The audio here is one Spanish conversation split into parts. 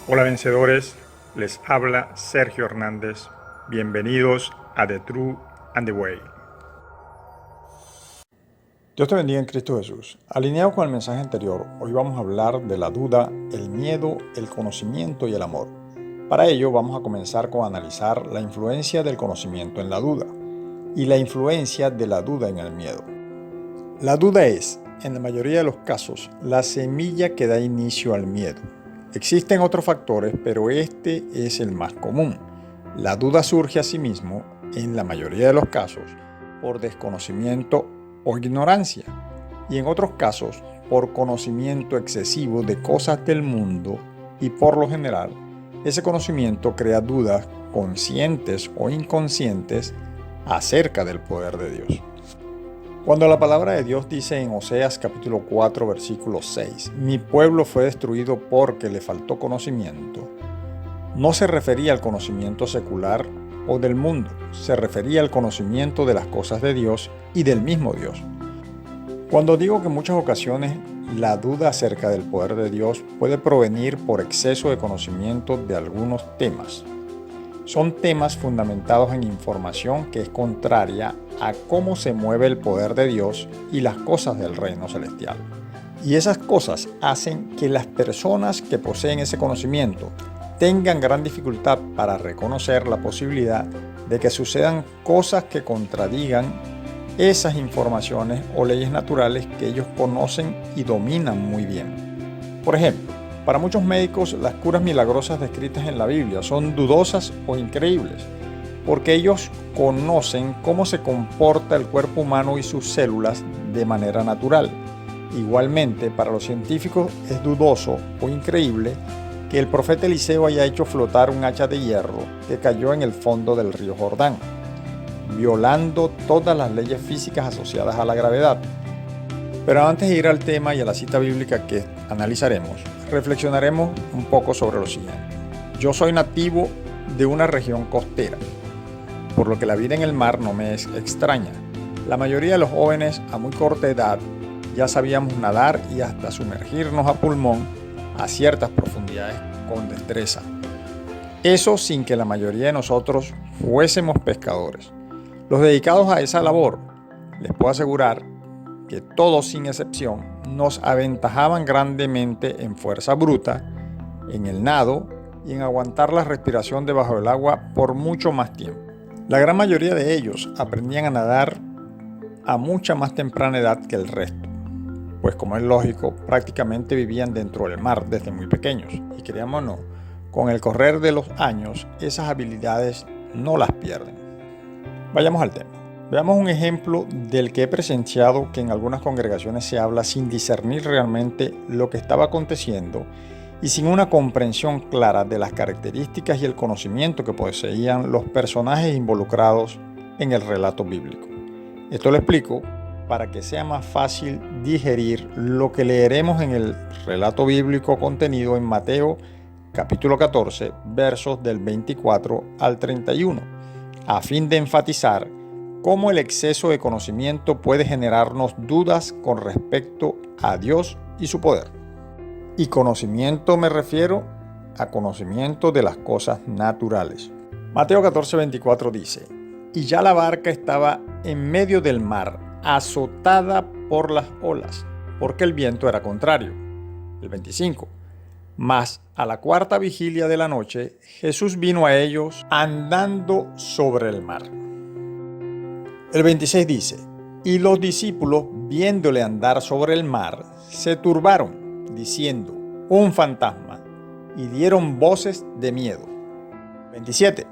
Hola vencedores, les habla Sergio Hernández. Bienvenidos a The True and the Way. Dios te bendiga en Cristo Jesús. Alineado con el mensaje anterior, hoy vamos a hablar de la duda, el miedo, el conocimiento y el amor. Para ello vamos a comenzar con analizar la influencia del conocimiento en la duda y la influencia de la duda en el miedo. La duda es, en la mayoría de los casos, la semilla que da inicio al miedo. Existen otros factores, pero este es el más común. La duda surge asimismo, en la mayoría de los casos, por desconocimiento o ignorancia, y en otros casos, por conocimiento excesivo de cosas del mundo, y por lo general, ese conocimiento crea dudas conscientes o inconscientes acerca del poder de Dios. Cuando la palabra de Dios dice en Oseas capítulo 4 versículo 6, mi pueblo fue destruido porque le faltó conocimiento, no se refería al conocimiento secular o del mundo, se refería al conocimiento de las cosas de Dios y del mismo Dios. Cuando digo que en muchas ocasiones la duda acerca del poder de Dios puede provenir por exceso de conocimiento de algunos temas. Son temas fundamentados en información que es contraria a cómo se mueve el poder de Dios y las cosas del reino celestial. Y esas cosas hacen que las personas que poseen ese conocimiento tengan gran dificultad para reconocer la posibilidad de que sucedan cosas que contradigan esas informaciones o leyes naturales que ellos conocen y dominan muy bien. Por ejemplo, para muchos médicos las curas milagrosas descritas en la Biblia son dudosas o increíbles, porque ellos conocen cómo se comporta el cuerpo humano y sus células de manera natural. Igualmente, para los científicos es dudoso o increíble que el profeta Eliseo haya hecho flotar un hacha de hierro que cayó en el fondo del río Jordán, violando todas las leyes físicas asociadas a la gravedad. Pero antes de ir al tema y a la cita bíblica que analizaremos, reflexionaremos un poco sobre lo siguiente. Yo soy nativo de una región costera, por lo que la vida en el mar no me es extraña. La mayoría de los jóvenes a muy corta edad ya sabíamos nadar y hasta sumergirnos a pulmón a ciertas profundidades con destreza. Eso sin que la mayoría de nosotros fuésemos pescadores. Los dedicados a esa labor, les puedo asegurar que todos sin excepción nos aventajaban grandemente en fuerza bruta, en el nado y en aguantar la respiración debajo del agua por mucho más tiempo. La gran mayoría de ellos aprendían a nadar a mucha más temprana edad que el resto, pues como es lógico, prácticamente vivían dentro del mar desde muy pequeños, y creámoslo o no, con el correr de los años esas habilidades no las pierden. Vayamos al tema. Veamos un ejemplo del que he presenciado que en algunas congregaciones se habla sin discernir realmente lo que estaba aconteciendo y sin una comprensión clara de las características y el conocimiento que poseían los personajes involucrados en el relato bíblico. Esto lo explico para que sea más fácil digerir lo que leeremos en el relato bíblico contenido en Mateo capítulo 14, versos del 24 al 31, a fin de enfatizar cómo el exceso de conocimiento puede generarnos dudas con respecto a Dios y su poder. Y conocimiento me refiero a conocimiento de las cosas naturales. Mateo 14:24 dice, y ya la barca estaba en medio del mar, azotada por las olas, porque el viento era contrario. El 25, mas a la cuarta vigilia de la noche, Jesús vino a ellos andando sobre el mar. El 26 dice, y los discípulos, viéndole andar sobre el mar, se turbaron, diciendo, un fantasma, y dieron voces de miedo. 27.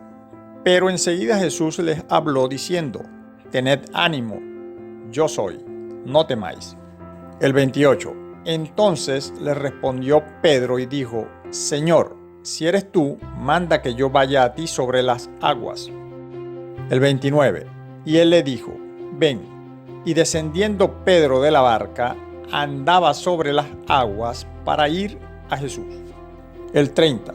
Pero enseguida Jesús les habló diciendo, tened ánimo, yo soy, no temáis. El 28. Entonces le respondió Pedro y dijo, Señor, si eres tú, manda que yo vaya a ti sobre las aguas. El 29. Y él le dijo, ven. Y descendiendo Pedro de la barca, andaba sobre las aguas para ir a Jesús. El 30.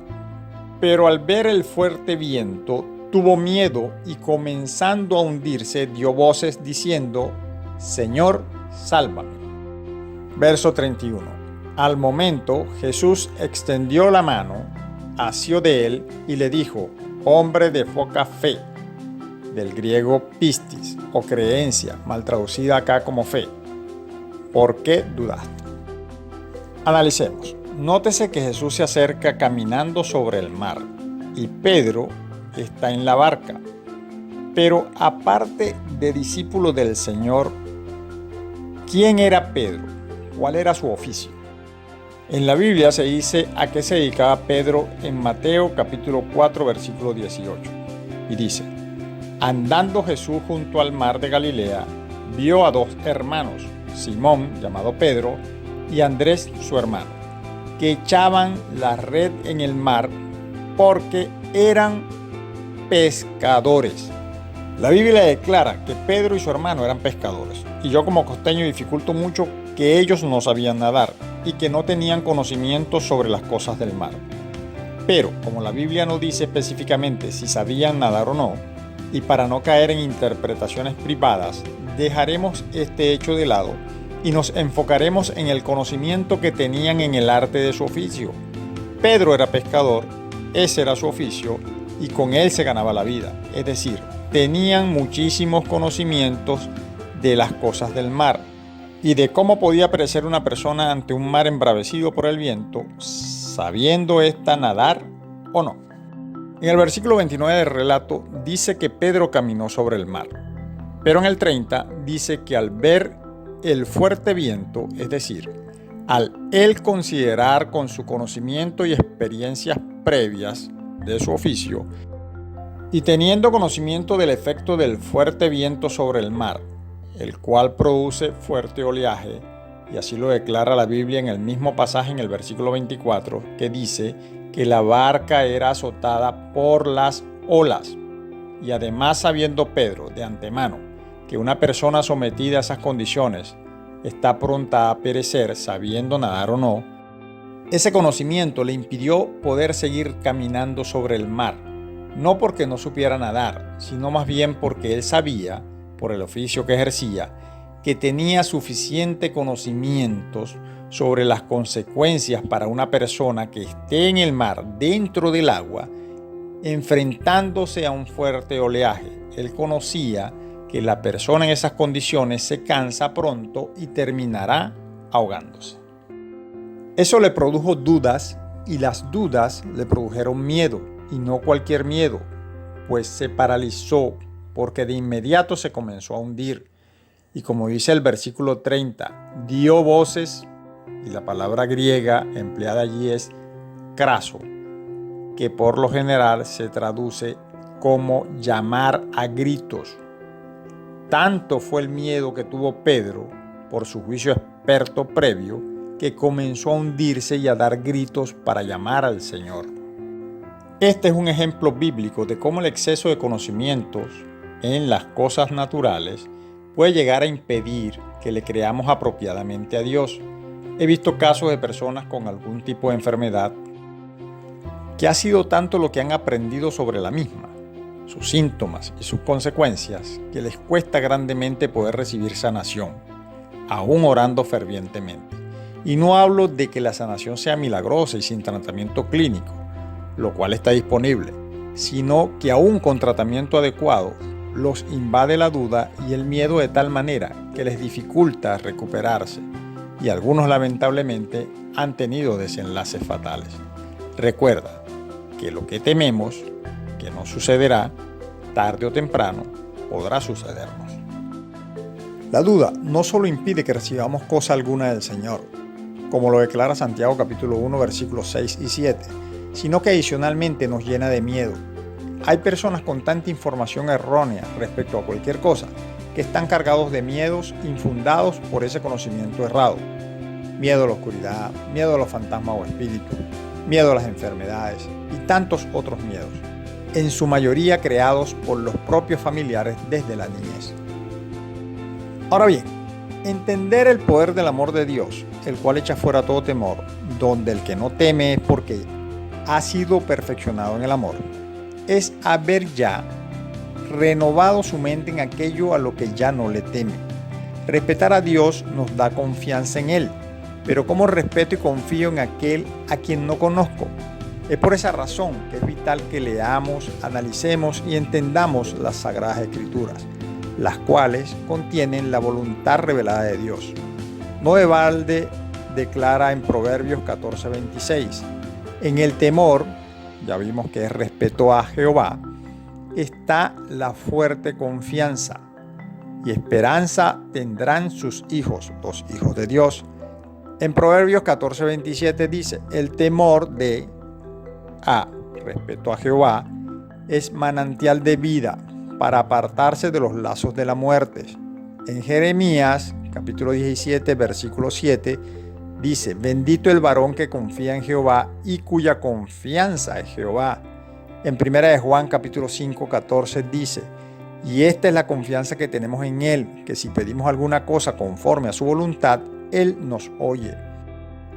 Pero al ver el fuerte viento, tuvo miedo y comenzando a hundirse, dio voces diciendo, Señor, sálvame. Verso 31. Al momento, Jesús extendió la mano asió de él y le dijo: hombre de poca fe, del griego pistis o creencia, mal traducida acá como fe. ¿Por qué dudaste? Analicemos. Nótese que Jesús se acerca caminando sobre el mar y Pedro está en la barca. Pero aparte de discípulo del Señor, ¿quién era Pedro? ¿Cuál era su oficio? En la Biblia se dice a qué se dedicaba Pedro en Mateo capítulo 4 versículo 18. Y dice: andando Jesús junto al mar de Galilea, vio a dos hermanos, Simón, llamado Pedro, y Andrés, su hermano, que echaban la red en el mar porque eran pescadores. La Biblia declara que Pedro y su hermano eran pescadores, y yo como costeño dificulto mucho que ellos no sabían nadar y que no tenían conocimiento sobre las cosas del mar. Pero como la Biblia no dice específicamente si sabían nadar o no, y para no caer en interpretaciones privadas, dejaremos este hecho de lado y nos enfocaremos en el conocimiento que tenían en el arte de su oficio. Pedro era pescador, ese era su oficio, y con él se ganaba la vida, es decir, tenían muchísimos conocimientos de las cosas del mar y de cómo podía perecer una persona ante un mar embravecido por el viento, sabiendo ésta nadar o no. En el versículo 29 del relato dice que Pedro caminó sobre el mar, pero en el 30 dice que al ver el fuerte viento, es decir, al él considerar con su conocimiento y experiencias previas de su oficio, y teniendo conocimiento del efecto del fuerte viento sobre el mar, el cual produce fuerte oleaje, y así lo declara la Biblia en el mismo pasaje en el versículo 24, que dice que la barca era azotada por las olas. Y además, sabiendo Pedro de antemano que una persona sometida a esas condiciones está pronta a perecer, sabiendo nadar o no, ese conocimiento le impidió poder seguir caminando sobre el mar, no porque no supiera nadar, sino más bien porque él sabía, por el oficio que ejercía, que tenía suficiente conocimientos sobre las consecuencias para una persona que esté en el mar, dentro del agua, enfrentándose a un fuerte oleaje. Él conocía que la persona en esas condiciones se cansa pronto y terminará ahogándose. Eso le produjo dudas, y las dudas le produjeron miedo, y no cualquier miedo, pues se paralizó porque de inmediato se comenzó a hundir. Y como dice el versículo 30, dio voces, y la palabra griega empleada allí es craso, que por lo general se traduce como llamar a gritos. Tanto fue el miedo que tuvo Pedro, por su juicio experto previo, que comenzó a hundirse y a dar gritos para llamar al Señor. Este es un ejemplo bíblico de cómo el exceso de conocimientos en las cosas naturales puede llegar a impedir que le creamos apropiadamente a Dios. He visto casos de personas con algún tipo de enfermedad que ha sido tanto lo que han aprendido sobre la misma, sus síntomas y sus consecuencias, que les cuesta grandemente poder recibir sanación, aún orando fervientemente. Y no hablo de que la sanación sea milagrosa y sin tratamiento clínico, lo cual está disponible, sino que aún con tratamiento adecuado los invade la duda y el miedo de tal manera que les dificulta recuperarse, y algunos lamentablemente han tenido desenlaces fatales. Recuerda que lo que tememos que no sucederá, tarde o temprano podrá sucedernos. La duda no solo impide que recibamos cosa alguna del Señor, como lo declara Santiago capítulo 1 versículos 6 y 7, sino que adicionalmente nos llena de miedo. Hay personas con tanta información errónea respecto a cualquier cosa que están cargados de miedos infundados por ese conocimiento errado. Miedo a la oscuridad, miedo a los fantasmas o espíritus, miedo a las enfermedades y tantos otros miedos, en su mayoría creados por los propios familiares desde la niñez. Ahora bien, entender el poder del amor de Dios, el cual echa fuera todo temor, donde el que no teme es porque ha sido perfeccionado en el amor, es haber ya renovado su mente en aquello a lo que ya no le teme. Respetar a Dios nos da confianza en Él, pero ¿cómo respeto y confío en aquel a quien no conozco? Es por esa razón que es vital que leamos, analicemos y entendamos las Sagradas Escrituras, las cuales contienen la voluntad revelada de Dios. No de balde declara en Proverbios 14:26, en el temor, ya vimos que es respeto a Jehová, está la fuerte confianza, y esperanza tendrán sus hijos, los hijos de Dios. En Proverbios 14:27 dice, el temor de respeto a Jehová es manantial de vida para apartarse de los lazos de la muerte. En Jeremías capítulo 17 versículo 7 dice, bendito el varón que confía en Jehová y cuya confianza es Jehová. En 1 de Juan capítulo 5 14 dice, y esta es la confianza que tenemos en Él, que si pedimos alguna cosa conforme a su voluntad, Él nos oye.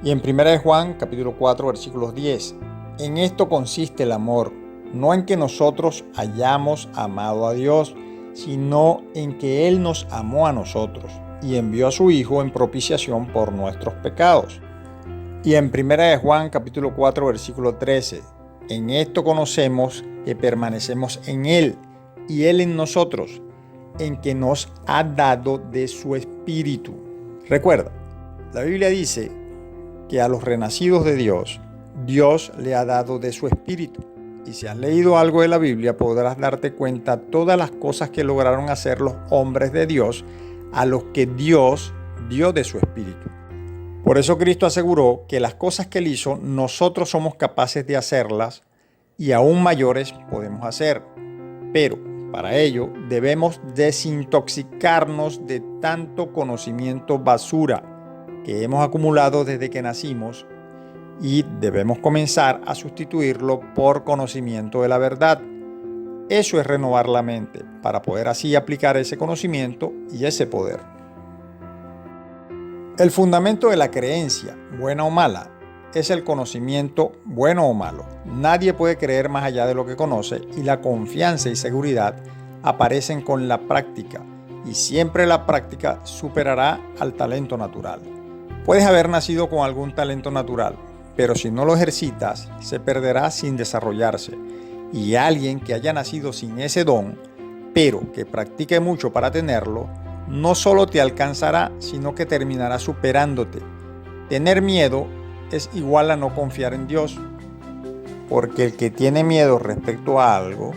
Y en 1 de Juan capítulo 4 versículos 10, en esto consiste el amor, no en que nosotros hayamos amado a Dios, sino en que Él nos amó a nosotros y envió a su Hijo en propiciación por nuestros pecados. Y en 1 de Juan capítulo 4 versículo 13, en esto conocemos que permanecemos en Él y Él en nosotros, en que nos ha dado de su Espíritu. Recuerda, la Biblia dice que a los renacidos de Dios, Dios le ha dado de su Espíritu. Y si has leído algo de la Biblia, podrás darte cuenta de todas las cosas que lograron hacer los hombres de Dios a los que Dios dio de su Espíritu. Por eso Cristo aseguró que las cosas que Él hizo, nosotros somos capaces de hacerlas y aún mayores podemos hacer. Pero para ello debemos desintoxicarnos de tanto conocimiento basura que hemos acumulado desde que nacimos y debemos comenzar a sustituirlo por conocimiento de la verdad. Eso es renovar la mente para poder así aplicar ese conocimiento y ese poder. El fundamento de la creencia, buena o mala, es el conocimiento bueno o malo. Nadie puede creer más allá de lo que conoce y la confianza y seguridad aparecen con la práctica y siempre la práctica superará al talento natural. Puedes haber nacido con algún talento natural, pero si no lo ejercitas, se perderá sin desarrollarse. Y alguien que haya nacido sin ese don, pero que practique mucho para tenerlo, no solo te alcanzará, sino que terminará superándote. Tener miedo es igual a no confiar en Dios, porque el que tiene miedo respecto a algo,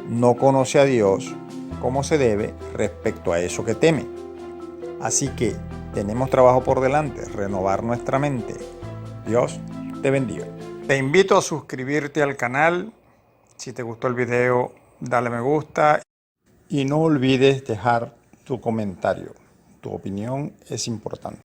no conoce a Dios como se debe respecto a eso que teme. Así que tenemos trabajo por delante, renovar nuestra mente. Dios te bendiga. Te invito a suscribirte al canal. Si te gustó el video, dale me gusta y no olvides dejar tu comentario. Tu opinión es importante.